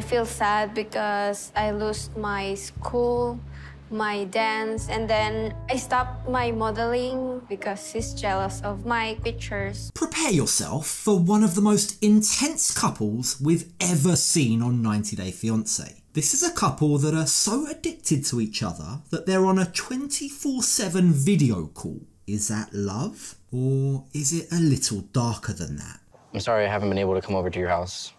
I feel sad because I lost my school, my dance, and then I stopped my modeling because he's jealous of my pictures. Prepare yourself for one of the most intense couples we've ever seen on 90 Day Fiance. This is a couple that are so addicted to each other that they're on a 24/7 video call. Is that love? Or is it a little darker than that? I'm sorry I haven't been able to come over to your house.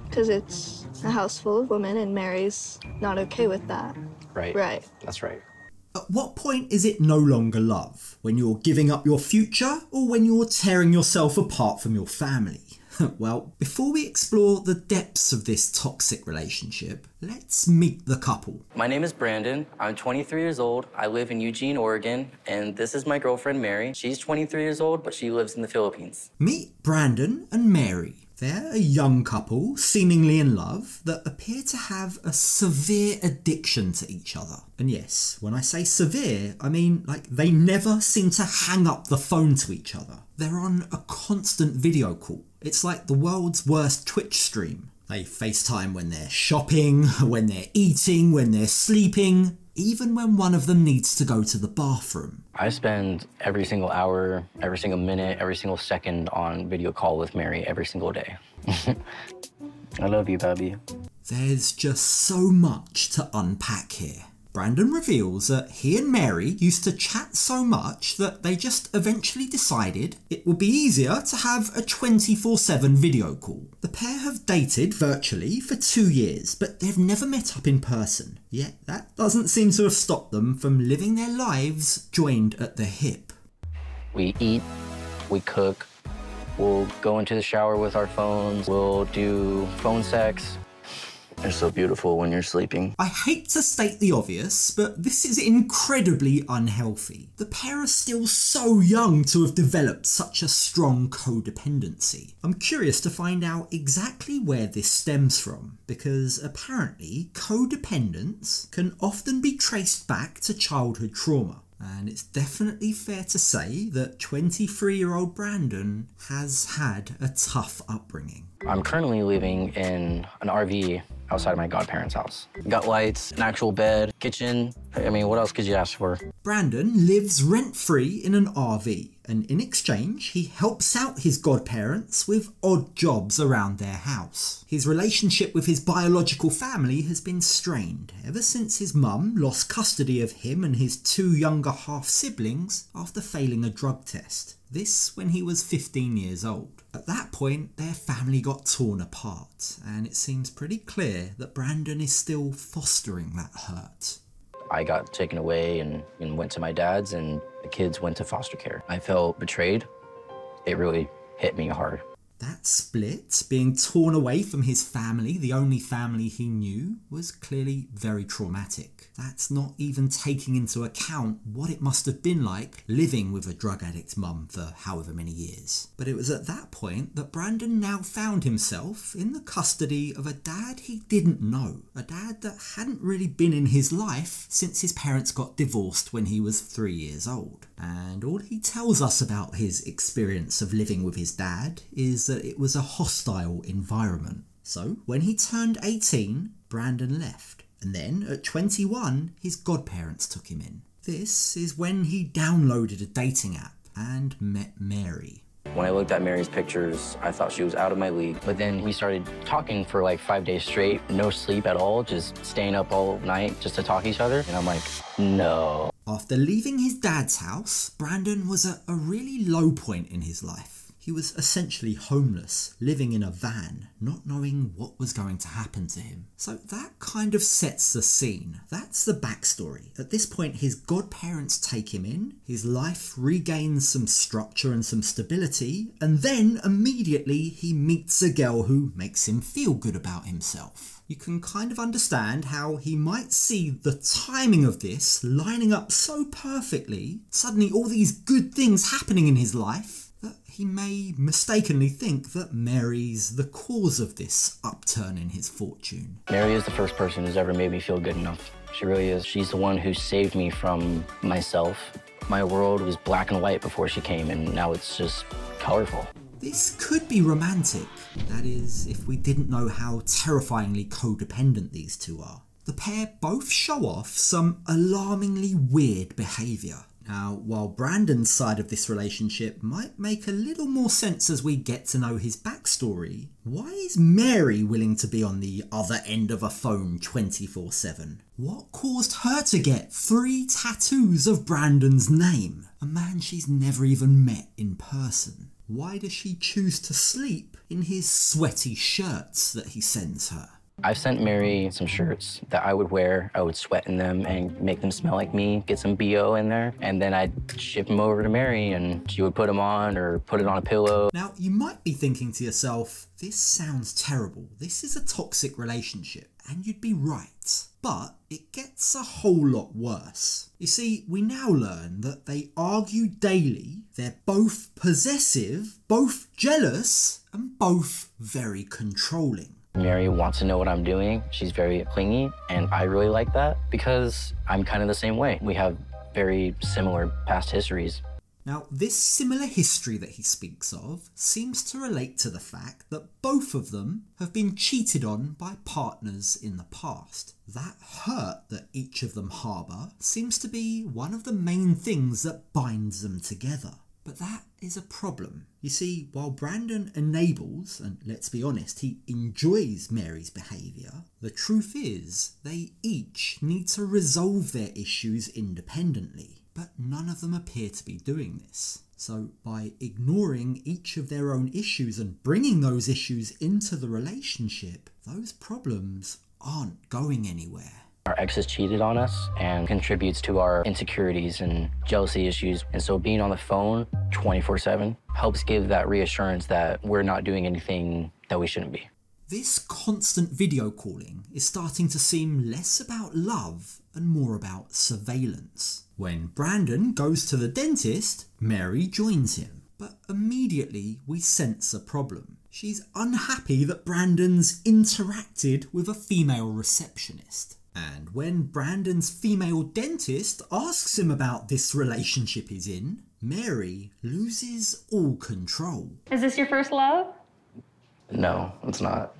Because it's a house full of women and Mary's not okay with that. Right. Right. That's right. At what point is it no longer love? When you're giving up your future or when you're tearing yourself apart from your family? Well, before we explore the depths of this toxic relationship, let's meet the couple. My name is Brandon. I'm 23 years old. I live in Eugene, Oregon, and this is my girlfriend, Mary. She's 23 years old, but she lives in the Philippines. Meet Brandan and Mary. They're a young couple, seemingly in love, that appear to have a severe addiction to each other. And yes, when I say severe, I mean like they never seem to hang up the phone to each other. They're on a constant video call. It's like the world's worst Twitch stream. They FaceTime when they're shopping, when they're eating, when they're sleeping, even when one of them needs to go to the bathroom. I spend every single hour, every single minute, every single second on video call with Mary every single day. I love you, baby. There's just so much to unpack here. Brandan reveals that he and Mary used to chat so much that they just eventually decided it would be easier to have a 24/7 video call. The pair have dated virtually for 2 years, but they've never met up in person. Yet that doesn't seem to have stopped them from living their lives joined at the hip. We eat, we cook, we'll go into the shower with our phones, we'll do phone sex. They're so beautiful when you're sleeping. I hate to state the obvious, but this is incredibly unhealthy. The pair are still so young to have developed such a strong codependency. I'm curious to find out exactly where this stems from, because apparently codependence can often be traced back to childhood trauma. And it's definitely fair to say that 23-year-old Brandan has had a tough upbringing. I'm currently living in an RV outside of my godparents' house. Got lights, an actual bed, kitchen. I mean, what else could you ask for? Brandan lives rent-free in an RV, and in exchange, he helps out his godparents with odd jobs around their house. His relationship with his biological family has been strained ever since his mum lost custody of him and his 2 younger half-siblings after failing a drug test. This when he was 15 years old. At that point, their family got torn apart, and it seems pretty clear that Brandan is still fostering that hurt. I got taken away and went to my dad's, and the kids went to foster care. I felt betrayed. It really hit me hard. That split, being torn away from his family, the only family he knew, was clearly very traumatic. That's not even taking into account what it must have been like living with a drug addict mum for however many years. But it was at that point that Brandan now found himself in the custody of a dad he didn't know. A dad that hadn't really been in his life since his parents got divorced when he was 3 years old. And all he tells us about his experience of living with his dad is that it was a hostile environment. So when he turned 18, Brandan left. And then at 21, his godparents took him in. This is when he downloaded a dating app and met Mary. When I looked at Mary's pictures, I thought she was out of my league. But then we started talking for like 5 days straight, no sleep at all, just staying up all night just to talk to each other. And I'm like, no. After leaving his dad's house, Brandan was at a really low point in his life. He was essentially homeless, living in a van, not knowing what was going to happen to him. So that kind of sets the scene. That's the backstory. At this point, his godparents take him in, his life regains some structure and some stability, and then immediately he meets a girl who makes him feel good about himself. You can kind of understand how he might see the timing of this lining up so perfectly, suddenly all these good things happening in his life, that he may mistakenly think that Mary's the cause of this upturn in his fortune. Mary is the first person who's ever made me feel good enough. She really is. She's the one who saved me from myself. My world was black and white before she came, and now it's just colorful. This could be romantic, that is, if we didn't know how terrifyingly codependent these two are. The pair both show off some alarmingly weird behaviour. Now, while Brandan's side of this relationship might make a little more sense as we get to know his backstory, why is Mary willing to be on the other end of a phone 24/7? What caused her to get 3 tattoos of Brandan's name? A man she's never even met in person. Why does she choose to sleep in his sweaty shirts that he sends her? I've sent Mary some shirts that I would wear. I would sweat in them and make them smell like me, get some BO in there, and then I'd ship them over to Mary and she would put them on or put it on a pillow. Now, you might be thinking to yourself, this sounds terrible. This is a toxic relationship, and you'd be right. But it gets a whole lot worse. You see, we now learn that they argue daily, they're both possessive, both jealous, and both very controlling. Mary wants to know what I'm doing. She's very clingy, and I really like that because I'm kind of the same way. We have very similar past histories. Now, this similar history that he speaks of seems to relate to the fact that both of them have been cheated on by partners in the past. That hurt that each of them harbour seems to be one of the main things that binds them together. But that is a problem. You see, while Brandan enables, and let's be honest, he enjoys Mary's behaviour, the truth is they each need to resolve their issues independently. But none of them appear to be doing this. So by ignoring each of their own issues and bringing those issues into the relationship, those problems aren't going anywhere. Our ex has cheated on us and contributes to our insecurities and jealousy issues. And so being on the phone 24/7 helps give that reassurance that we're not doing anything that we shouldn't be. This constant video calling is starting to seem less about love and more about surveillance. When Brandan goes to the dentist, Mary joins him. But immediately we sense a problem. She's unhappy that Brandan's interacted with a female receptionist. And when Brandan's female dentist asks him about this relationship he's in, Mary loses all control. Is this your first love? No, it's not.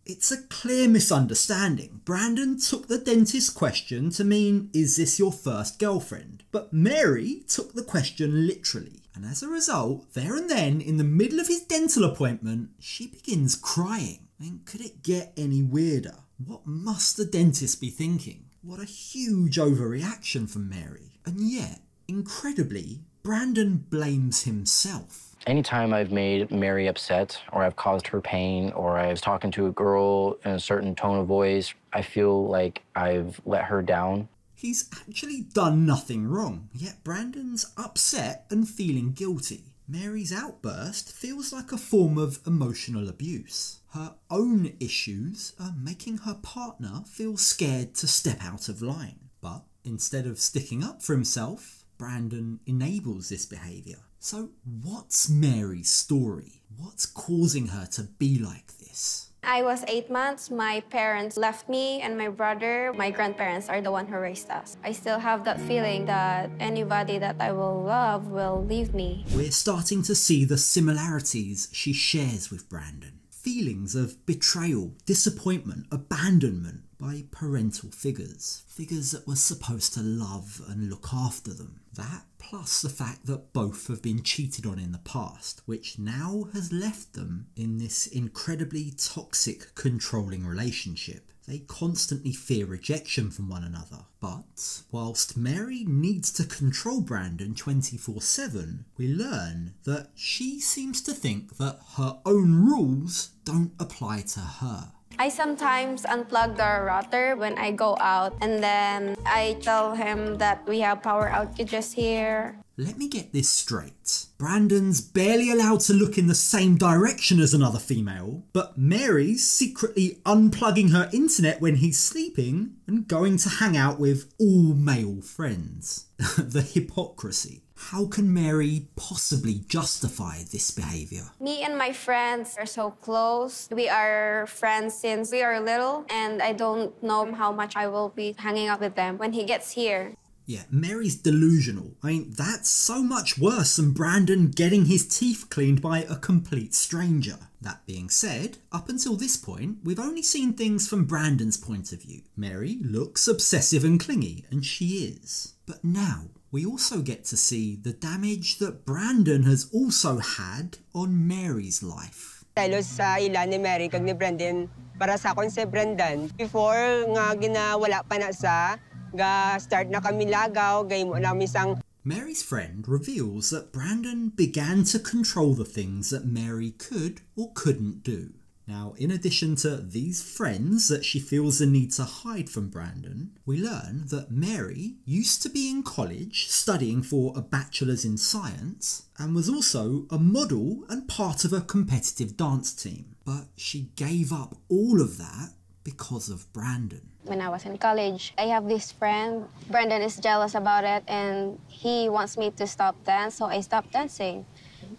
It's a clear misunderstanding. Brandan took the dentist's question to mean, is this your first girlfriend? But Mary took the question literally. And as a result, there and then, in the middle of his dental appointment, she begins crying. I mean, could it get any weirder? What must the dentist be thinking? What a huge overreaction from Mary. And yet, incredibly, Brandan blames himself. Anytime I've made Mary upset or I've caused her pain or I was talking to a girl in a certain tone of voice, I feel like I've let her down. He's actually done nothing wrong, yet Brandan's upset and feeling guilty. Mary's outburst feels like a form of emotional abuse. Her own issues are making her partner feel scared to step out of line. But instead of sticking up for himself, Brandan enables this behaviour. So what's Mary's story? What's causing her to be like this? I was 8 months. My parents left me and my brother. My grandparents are the one who raised us. I still have that feeling that anybody that I will love will leave me. We're starting to see the similarities she shares with Brandan. Feelings of betrayal, disappointment, abandonment by parental figures. Figures that were supposed to love and look after them. That plus the fact that both have been cheated on in the past, which now has left them in this incredibly toxic, controlling relationship. They constantly fear rejection from one another. But whilst Mary needs to control Brandan 24/7, we learn that she seems to think that her own rules don't apply to her. I sometimes unplug the router when I go out, and then I tell him that we have power outages here. Let me get this straight. Brandan's barely allowed to look in the same direction as another female, but Mary's secretly unplugging her internet when he's sleeping and going to hang out with all male friends. The hypocrisy. How can Mary possibly justify this behaviour? Me and my friends are so close. We are friends since we are little, and I don't know how much I will be hanging out with them when he gets here. Yeah, Mary's delusional. I mean, that's so much worse than Brandan getting his teeth cleaned by a complete stranger. That being said, up until this point, we've only seen things from Brandan's point of view. Mary looks obsessive and clingy, and she is. But now, we also get to see the damage that Brandan has also had on Mary's life. Talos sa ila ni Mary kag ni Brandan para sa akon si Brandan. Before nga ginawala pa na sa ga start na kami lagaw gay mo namin sang. Mary's friend reveals that Brandan began to control the things that Mary could or couldn't do. Now, in addition to these friends that she feels the need to hide from Brandan, we learn that Mary used to be in college studying for a bachelor's in science and was also a model and part of a competitive dance team. But she gave up all of that because of Brandan. When I was in college, I have this friend. Brandan is jealous about it, and he wants me to stop dance, so I stopped dancing.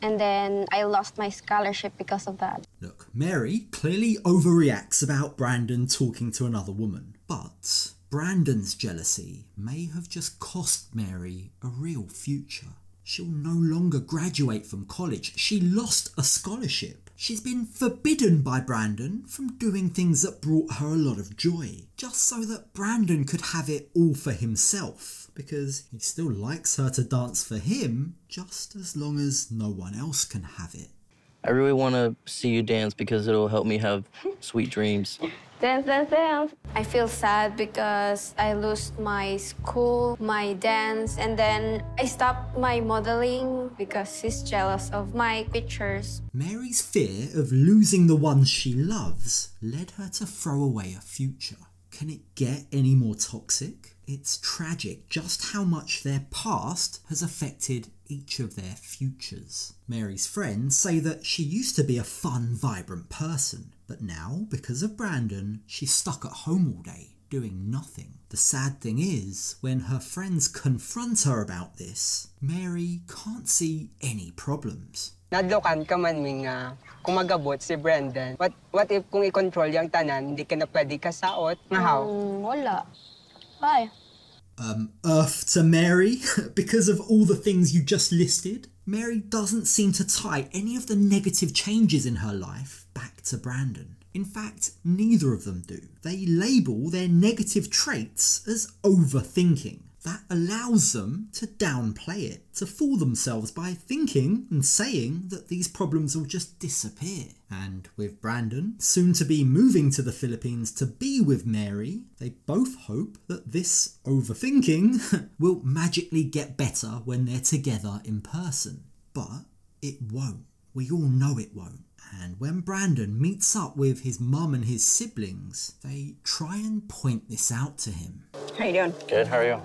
And then I lost my scholarship because of that. Look, Mary clearly overreacts about Brandan talking to another woman, but Brandan's jealousy may have just cost Mary a real future. She'll no longer graduate from college. She lost a scholarship. She's been forbidden by Brandan from doing things that brought her a lot of joy, just so that Brandan could have it all for himself, because he still likes her to dance for him, just as long as no one else can have it. I really want to see you dance because it'll help me have sweet dreams. Dance, dance, dance. I feel sad because I lost my school, my dance, and then I stopped my modeling because he's jealous of my pictures. Mary's fear of losing the ones she loves led her to throw away a future. Can it get any more toxic? It's tragic just how much their past has affected each of their futures. Mary's friends say that she used to be a fun, vibrant person, but now, because of Brandan, she's stuck at home all day, doing nothing. The sad thing is, when her friends confront her about this, Mary can't see any problems. Nadlokan ka man ming kung magabot si Brandan. What if kung i-control yung tanan, hindi ka na pwede kasaot? Nga how? Wala. Why? Earth to Mary, because of all the things you just listed, Mary doesn't seem to tie any of the negative changes in her life back to Brandan. In fact, neither of them do. They label their negative traits as overthinking. That allows them to downplay it, to fool themselves by thinking and saying that these problems will just disappear. And with Brandan soon to be moving to the Philippines to be with Mary, they both hope that this overthinking will magically get better when they're together in person. But it won't. We all know it won't. And when Brandan meets up with his mum and his siblings, they try and point this out to him. How you doing? Good, how are you?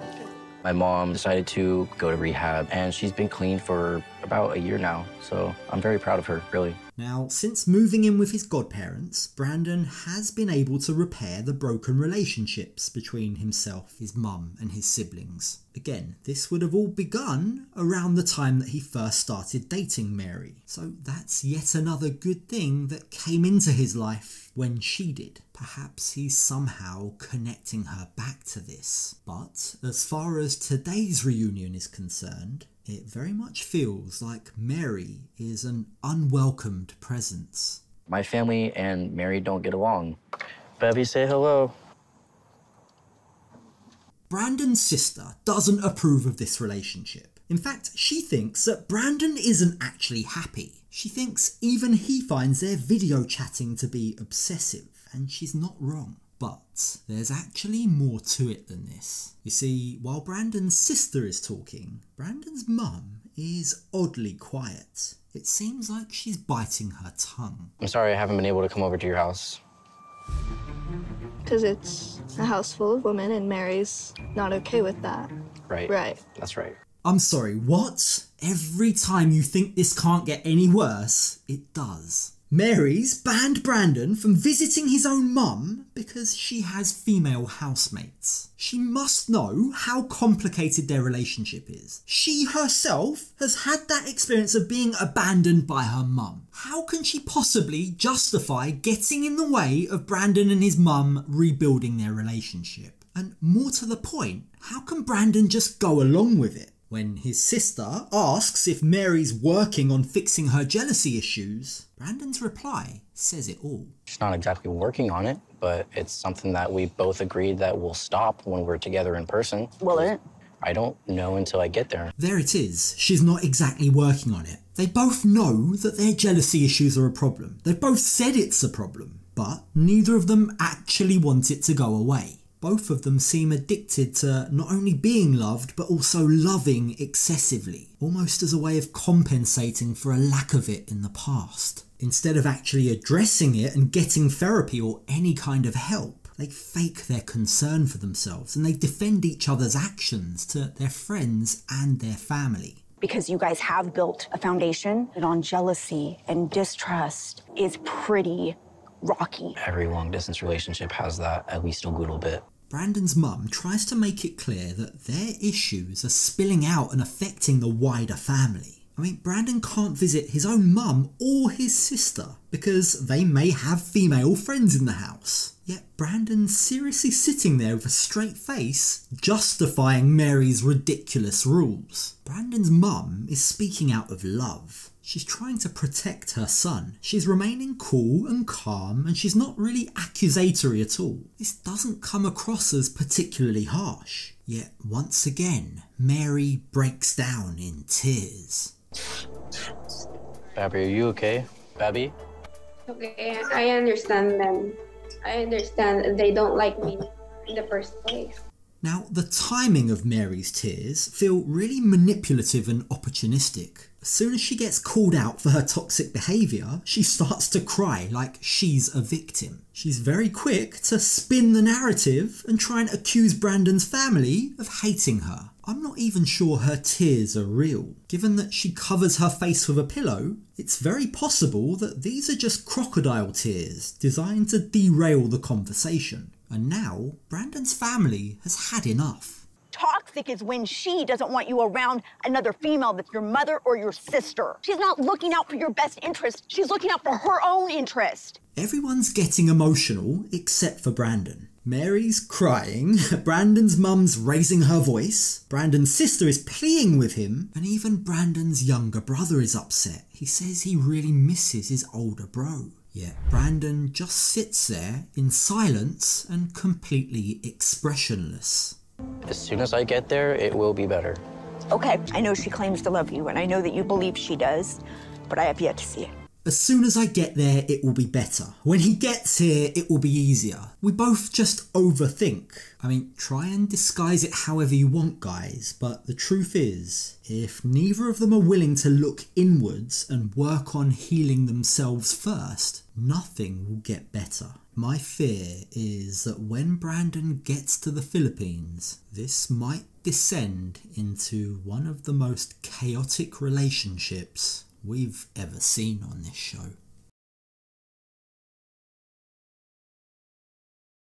My mom decided to go to rehab, and she's been clean for about a year now, so I'm very proud of her, really. Now, since moving in with his godparents, Brandan has been able to repair the broken relationships between himself, his mum and his siblings. Again, this would have all begun around the time that he first started dating Mary, so that's yet another good thing that came into his life when she did. Perhaps he's somehow connecting her back to this. But as far as today's reunion is concerned, it very much feels like Mary is an unwelcomed presence. My family and Mary don't get along. Bevy, say hello. Brandan's sister doesn't approve of this relationship. In fact, she thinks that Brandan isn't actually happy. She thinks even he finds their video chatting to be obsessive, and she's not wrong. But there's actually more to it than this. You see, while Brandan's sister is talking, Brandan's mum is oddly quiet. It seems like she's biting her tongue. I'm sorry I haven't been able to come over to your house. Because it's a house full of women and Mary's not okay with that. Right. Right. That's right. I'm sorry, what? Every time you think this can't get any worse, it does. Mary's banned Brandan from visiting his own mum because she has female housemates. She must know how complicated their relationship is. She herself has had that experience of being abandoned by her mum. How can she possibly justify getting in the way of Brandan and his mum rebuilding their relationship? And more to the point, how can Brandan just go along with it? When his sister asks if Mary's working on fixing her jealousy issues, Brandan's reply says it all. She's not exactly working on it, but it's something that we both agreed that will stop when we're together in person. Will it? I don't know until I get there. There it is. She's not exactly working on it. They both know that their jealousy issues are a problem. They've both said it's a problem, but neither of them actually want it to go away. Both of them seem addicted to not only being loved, but also loving excessively, almost as a way of compensating for a lack of it in the past. Instead of actually addressing it and getting therapy or any kind of help, they fake their concern for themselves and they defend each other's actions to their friends and their family. Because you guys have built a foundation on jealousy and distrust is pretty rocky. Every long-distance relationship has that at least a little bit. Brandan's mum tries to make it clear that their issues are spilling out and affecting the wider family. I mean, Brandan can't visit his own mum or his sister because they may have female friends in the house. Yet Brandan's seriously sitting there with a straight face, justifying Mary's ridiculous rules. Brandan's mum is speaking out of love. She's trying to protect her son. She's remaining cool and calm, and she's not really accusatory at all. This doesn't come across as particularly harsh. Yet once again, Mary breaks down in tears. Babby, are you okay? Babby? Okay, I understand them. I understand they don't like me in the first place. Now, the timing of Mary's tears feel really manipulative and opportunistic. As soon as she gets called out for her toxic behaviour, she starts to cry like she's a victim. She's very quick to spin the narrative and try and accuse Brandan's family of hating her. I'm not even sure her tears are real. Given that she covers her face with a pillow, it's very possible that these are just crocodile tears designed to derail the conversation. And now, Brandan's family has had enough. Toxic is when she doesn't want you around another female that's your mother or your sister. She's not looking out for your best interest. She's looking out for her own interest. Everyone's getting emotional except for Brandan. Mary's crying, Brandan's mum's raising her voice, Brandan's sister is pleading with him, and even Brandan's younger brother is upset. He says he really misses his older bro. Yet Brandan just sits there in silence and completely expressionless. As soon as I get there, it will be better. Okay, I know she claims to love you, and I know that you believe she does, but I have yet to see it. As soon as I get there, it will be better. When he gets here, it will be easier. We both just overthink. I mean, try and disguise it however you want, guys, but the truth is, if neither of them are willing to look inwards and work on healing themselves first, nothing will get better. My fear is that when Brandan gets to the Philippines, this might descend into one of the most chaotic relationships we've ever seen on this show.